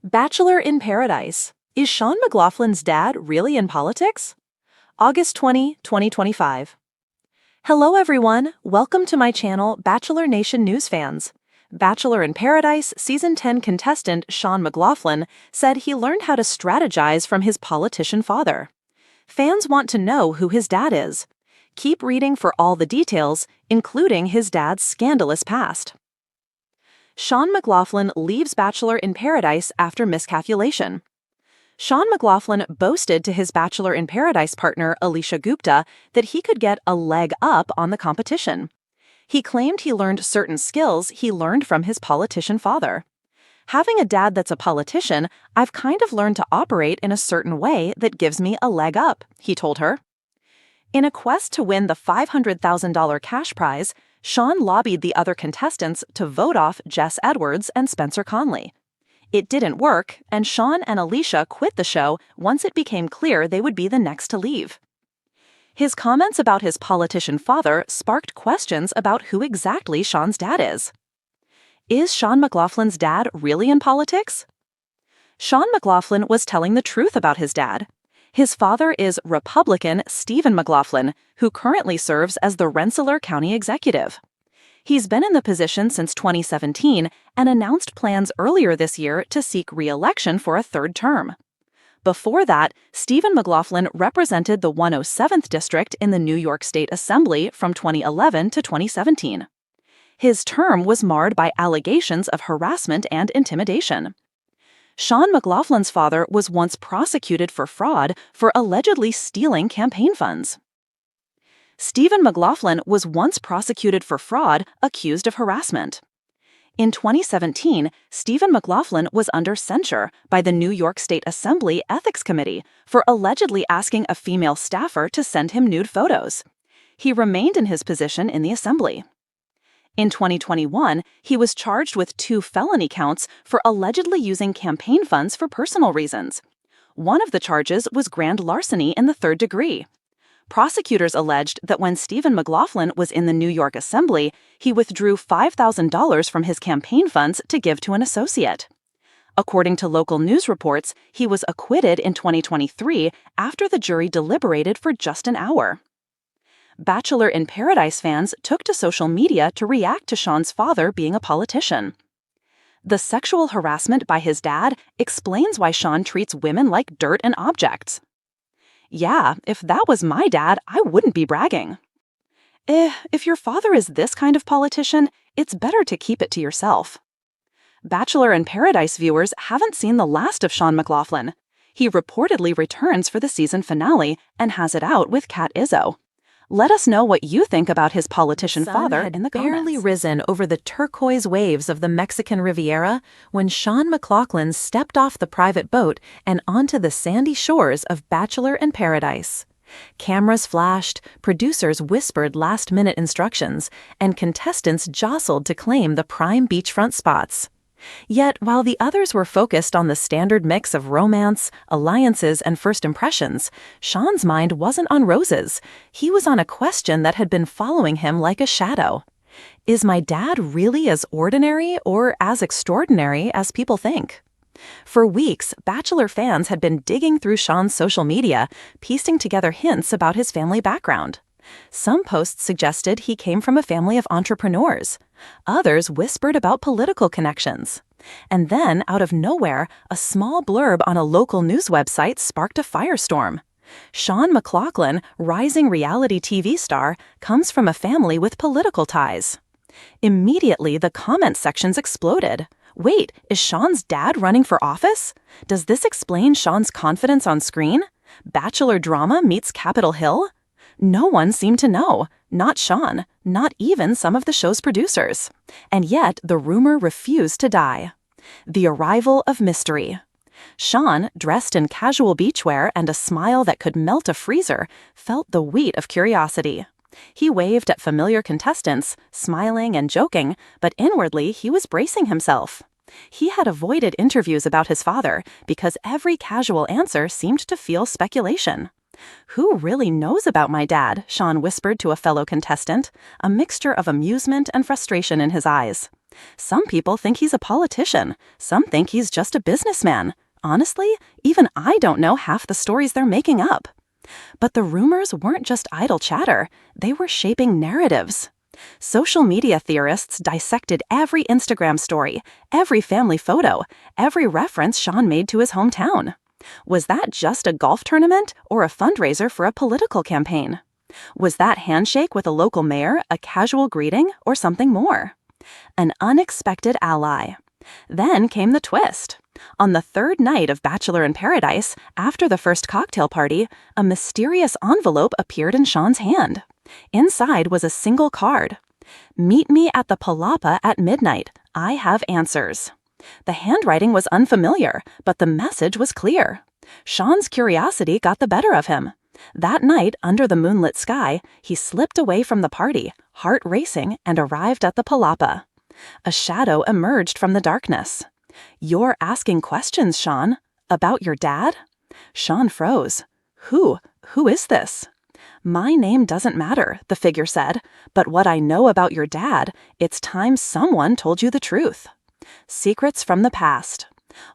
Bachelor in Paradise. Is Sean McLaughlin's dad really in politics? August 20, 2025. Hello everyone, welcome to my channel Bachelor Nation News fans. Bachelor in Paradise Season 10 contestant Sean McLaughlin said he learned how to strategize from his politician father. Fans want to know who his dad is. Keep reading for all the details, including his dad's scandalous past. Sean McLaughlin leaves Bachelor in Paradise after miscalculation. Sean McLaughlin boasted to his Bachelor in Paradise partner Alicia Gupta that he could get a leg up on the competition. He claimed he learned certain skills he learned from his politician father. "Having a dad that's a politician, I've kind of learned to operate in a certain way that gives me a leg up," he told her. In a quest to win the $500,000 cash prize, Sean lobbied the other contestants to vote off Jess Edwards and Spencer Conley. It didn't work, and Sean and Alicia quit the show once it became clear they would be the next to leave. His comments about his politician father sparked questions about who exactly Sean's dad is. Is Sean McLaughlin's dad really in politics? Sean McLaughlin was telling the truth about his dad. His father is Republican Stephen McLaughlin, who currently serves as the Rensselaer County Executive. He's been in the position since 2017 and announced plans earlier this year to seek re-election for a third term. Before that, Stephen McLaughlin represented the 107th District in the New York State Assembly from 2011 to 2017. His term was marred by allegations of harassment and intimidation. Sean McLaughlin's father was once prosecuted for fraud for allegedly stealing campaign funds. Stephen McLaughlin was once prosecuted for fraud accused of harassment. In 2017, Stephen McLaughlin was under censure by the New York State Assembly Ethics Committee for allegedly asking a female staffer to send him nude photos. He remained in his position in the assembly. In 2021, he was charged with 2 felony counts for allegedly using campaign funds for personal reasons. One of the charges was grand larceny in the 3rd degree. Prosecutors alleged that when Stephen McLaughlin was in the New York Assembly, he withdrew $5,000 from his campaign funds to give to an associate. According to local news reports, he was acquitted in 2023 after the jury deliberated for just an hour. Bachelor in Paradise fans took to social media to react to Sean's father being a politician. The sexual harassment by his dad explains why Sean treats women like dirt and objects. "Yeah, if that was my dad, I wouldn't be bragging." If your father is this kind of politician, it's better to keep it to yourself. Bachelor in Paradise viewers haven't seen the last of Sean McLaughlin. He reportedly returns for the season finale and has it out with Kat Izzo. Let us know what you think about his politician father in the comments. Barely risen over the turquoise waves of the Mexican Riviera when Sean McLaughlin stepped off the private boat and onto the sandy shores of Bachelor in Paradise. Cameras flashed, producers whispered last-minute instructions, and contestants jostled to claim the prime beachfront spots. Yet, while the others were focused on the standard mix of romance, alliances, and first impressions, Sean's mind wasn't on roses. He was on a question that had been following him like a shadow. Is my dad really as ordinary or as extraordinary as people think? For weeks, Bachelor fans had been digging through Sean's social media, piecing together hints about his family background. Some posts suggested he came from a family of entrepreneurs. Others whispered about political connections. And then, out of nowhere, a small blurb on a local news website sparked a firestorm. Sean McLaughlin, rising reality TV star, comes from a family with political ties. Immediately, the comment sections exploded. Wait, is Sean's dad running for office? Does this explain Sean's confidence on screen? Bachelor drama meets Capitol Hill? No one seemed to know, not Sean, not even some of the show's producers. And yet, the rumor refused to die. The arrival of mystery. Sean, dressed in casual beachwear and a smile that could melt a freezer, felt the weight of curiosity. He waved at familiar contestants, smiling and joking, but inwardly he was bracing himself. He had avoided interviews about his father because every casual answer seemed to feel speculation. "Who really knows about my dad?" Sean whispered to a fellow contestant, a mixture of amusement and frustration in his eyes. "Some people think he's a politician. Some think he's just a businessman. Honestly, even I don't know half the stories they're making up." But the rumors weren't just idle chatter. They were shaping narratives. Social media theorists dissected every Instagram story, every family photo, every reference Sean made to his hometown. Was that just a golf tournament or a fundraiser for a political campaign? Was that handshake with a local mayor a casual greeting or something more? An unexpected ally. Then came the twist. On the third night of Bachelor in Paradise, after the first cocktail party, a mysterious envelope appeared in Sean's hand. Inside was a single card. "Meet me at the Palapa at midnight. I have answers." The handwriting was unfamiliar, but the message was clear. Sean's curiosity got the better of him. That night, under the moonlit sky, he slipped away from the party, heart racing, and arrived at the Palapa. A shadow emerged from the darkness. "You're asking questions, Sean. About your dad?" Sean froze. Who is this?" "My name doesn't matter," the figure said, "but what I know about your dad, it's time someone told you the truth." Secrets from the past.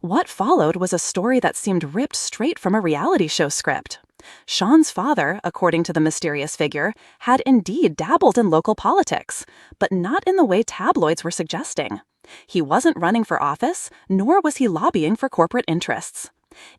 What followed was a story that seemed ripped straight from a reality show script. Sean's father, according to the mysterious figure, had indeed dabbled in local politics, but not in the way tabloids were suggesting. He wasn't running for office, nor was he lobbying for corporate interests.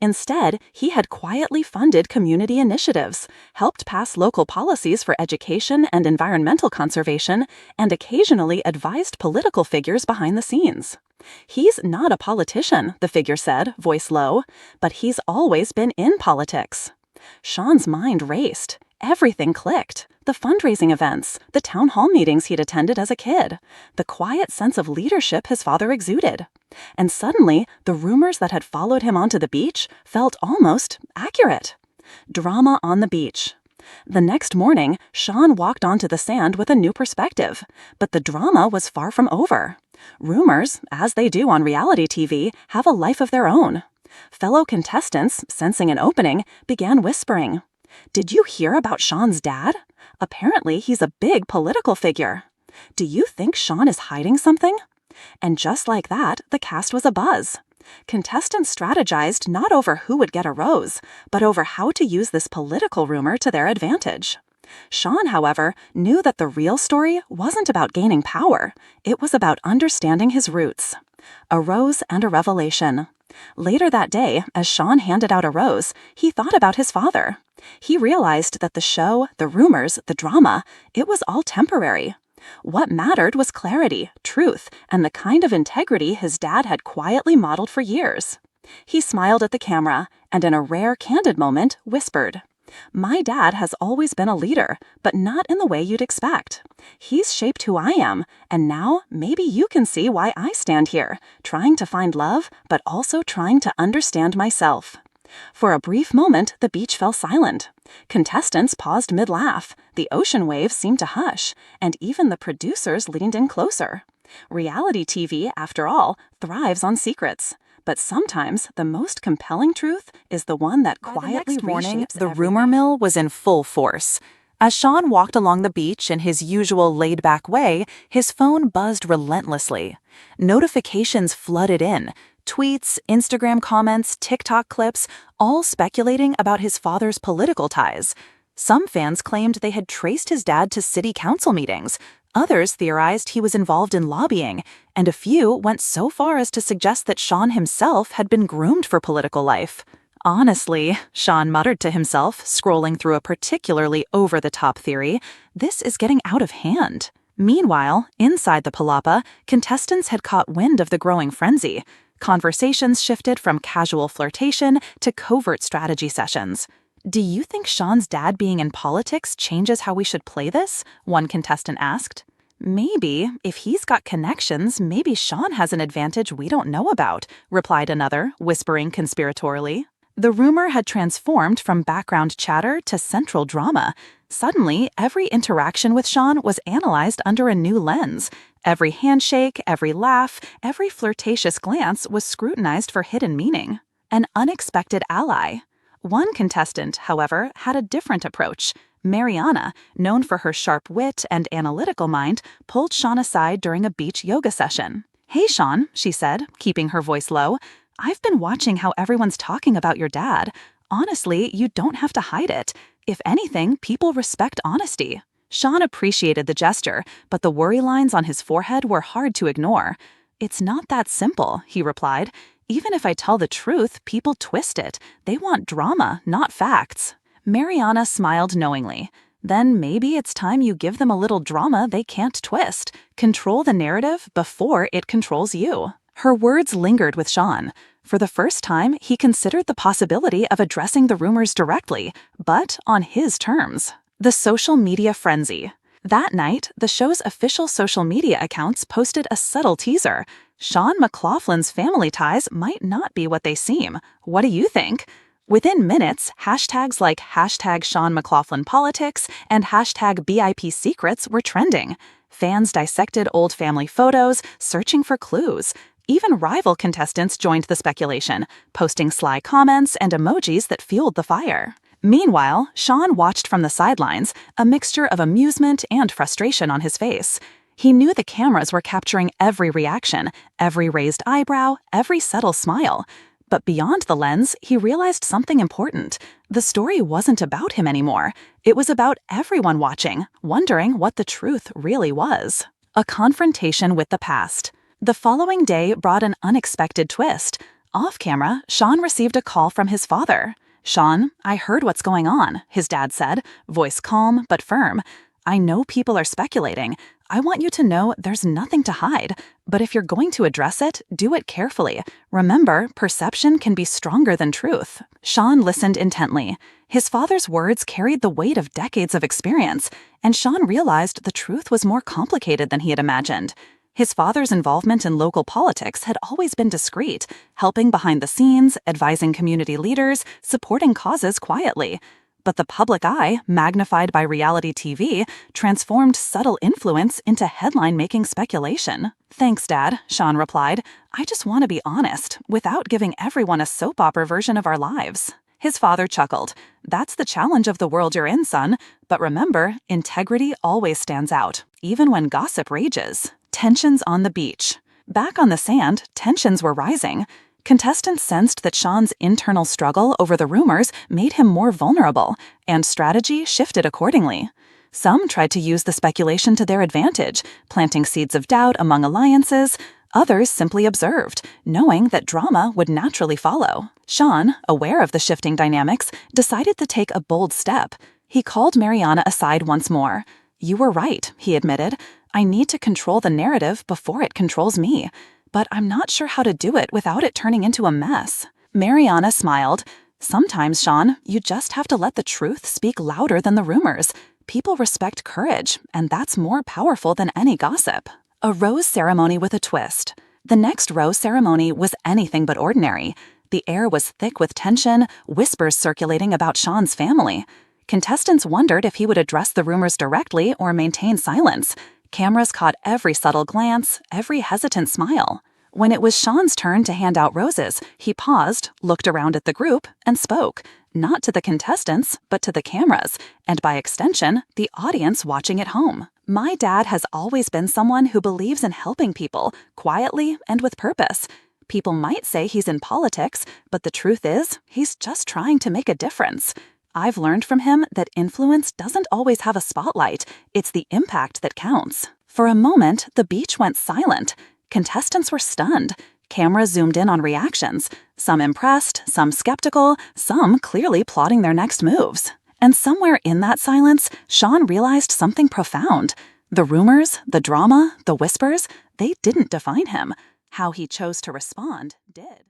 Instead, he had quietly funded community initiatives, helped pass local policies for education and environmental conservation, and occasionally advised political figures behind the scenes. "He's not a politician," the figure said, voice low, "but he's always been in politics." Sean's mind raced. Everything clicked. The fundraising events, the town hall meetings he'd attended as a kid, the quiet sense of leadership his father exuded. And suddenly, the rumors that had followed him onto the beach felt almost accurate. Drama on the beach. The next morning, Sean walked onto the sand with a new perspective, but the drama was far from over. Rumors, as they do on reality TV, have a life of their own. Fellow contestants, sensing an opening, began whispering. "Did you hear about Sean's dad? Apparently he's a big political figure. Do you think Sean is hiding something?" And just like that, the cast was abuzz. Contestants strategized not over who would get a rose, but over how to use this political rumor to their advantage. Sean, however, knew that the real story wasn't about gaining power. It was about understanding his roots. A rose and a revelation. Later that day, as Sean handed out a rose, he thought about his father. He realized that the show, the rumors, the drama, it was all temporary. What mattered was clarity, truth, and the kind of integrity his dad had quietly modeled for years. He smiled at the camera, and in a rare, candid moment, whispered, "My dad has always been a leader, but not in the way you'd expect. He's shaped who I am, and now maybe you can see why I stand here, trying to find love, but also trying to understand myself." For a brief moment, the beach fell silent. Contestants paused mid-laugh, the ocean waves seemed to hush, and even the producers leaned in closer. Reality TV, after all, thrives on secrets. But sometimes the most compelling truth is the one that quietly reshapes everything. The rumor mill was in full force. As Sean walked along the beach in his usual laid-back way, his phone buzzed relentlessly. Notifications flooded in. Tweets, Instagram comments, TikTok clips, all speculating about his father's political ties. Some fans claimed they had traced his dad to city council meetings. Others theorized he was involved in lobbying, and a few went so far as to suggest that Sean himself had been groomed for political life. "Honestly," Sean muttered to himself, scrolling through a particularly over-the-top theory, "this is getting out of hand." Meanwhile, inside the Palapa, contestants had caught wind of the growing frenzy. Conversations shifted from casual flirtation to covert strategy sessions. "Do you think Sean's dad being in politics changes how we should play this?" one contestant asked. "Maybe. If he's got connections, maybe Sean has an advantage we don't know about," replied another, whispering conspiratorially. The rumor had transformed from background chatter to central drama. Suddenly, every interaction with Sean was analyzed under a new lens. Every handshake, every laugh, every flirtatious glance was scrutinized for hidden meaning. An unexpected ally. One contestant, however, had a different approach. Mariana, known for her sharp wit and analytical mind, pulled Sean aside during a beach yoga session. "Hey, Sean," she said, keeping her voice low. "I've been watching how everyone's talking about your dad. Honestly, you don't have to hide it. If anything, people respect honesty." Sean appreciated the gesture, but the worry lines on his forehead were hard to ignore. "It's not that simple," he replied. "Even if I tell the truth, people twist it. They want drama, not facts." Mariana smiled knowingly. "Then maybe it's time you give them a little drama they can't twist. Control the narrative before it controls you." Her words lingered with Sean. For the first time, he considered the possibility of addressing the rumors directly, but on his terms. The social media frenzy. That night, the show's official social media accounts posted a subtle teaser. Sean McLaughlin's family ties might not be what they seem. What do you think? Within minutes, hashtags like #SeanMcLaughlinPolitics and #BIPSecrets were trending. Fans dissected old family photos, searching for clues. Even rival contestants joined the speculation, posting sly comments and emojis that fueled the fire. Meanwhile, Sean watched from the sidelines, a mixture of amusement and frustration on his face. He knew the cameras were capturing every reaction, every raised eyebrow, every subtle smile. But beyond the lens, he realized something important. The story wasn't about him anymore. It was about everyone watching, wondering what the truth really was. A confrontation with the past. The following day brought an unexpected twist. Off camera, Sean received a call from his father. "Sean, I heard what's going on," his dad said, voice calm but firm. "I know people are speculating. I want you to know there's nothing to hide. But if you're going to address it, do it carefully. Remember, perception can be stronger than truth." Sean listened intently. His father's words carried the weight of decades of experience, and Sean realized the truth was more complicated than he had imagined. His father's involvement in local politics had always been discreet, helping behind the scenes, advising community leaders, supporting causes quietly. But the public eye, magnified by reality TV, transformed subtle influence into headline-making speculation. "Thanks, Dad," Sean replied. "I just want to be honest, without giving everyone a soap opera version of our lives." His father chuckled. "That's the challenge of the world you're in, son. But remember, integrity always stands out, even when gossip rages." Tensions on the beach. Back on the sand, tensions were rising. Contestants sensed that Sean's internal struggle over the rumors made him more vulnerable, and strategy shifted accordingly. Some tried to use the speculation to their advantage, planting seeds of doubt among alliances. Others simply observed, knowing that drama would naturally follow. Sean, aware of the shifting dynamics, decided to take a bold step. He called Mariana aside once more. "You were right," he admitted. "I need to control the narrative before it controls me. But I'm not sure how to do it without it turning into a mess." Mariana smiled. "Sometimes, Sean, you just have to let the truth speak louder than the rumors. People respect courage, and that's more powerful than any gossip." A rose ceremony with a twist. The next rose ceremony was anything but ordinary. The air was thick with tension, whispers circulating about Sean's family. Contestants wondered if he would address the rumors directly or maintain silence. Cameras caught every subtle glance, every hesitant smile. When it was Sean's turn to hand out roses, he paused, looked around at the group, and spoke, not to the contestants, but to the cameras, and by extension, the audience watching at home. "My dad has always been someone who believes in helping people, quietly and with purpose. People might say he's in politics, but the truth is, he's just trying to make a difference. I've learned from him that influence doesn't always have a spotlight, it's the impact that counts." For a moment, the beach went silent. Contestants were stunned. Cameras zoomed in on reactions, some impressed, some skeptical, some clearly plotting their next moves. And somewhere in that silence, Sean realized something profound. The rumors, the drama, the whispers, they didn't define him. How he chose to respond did.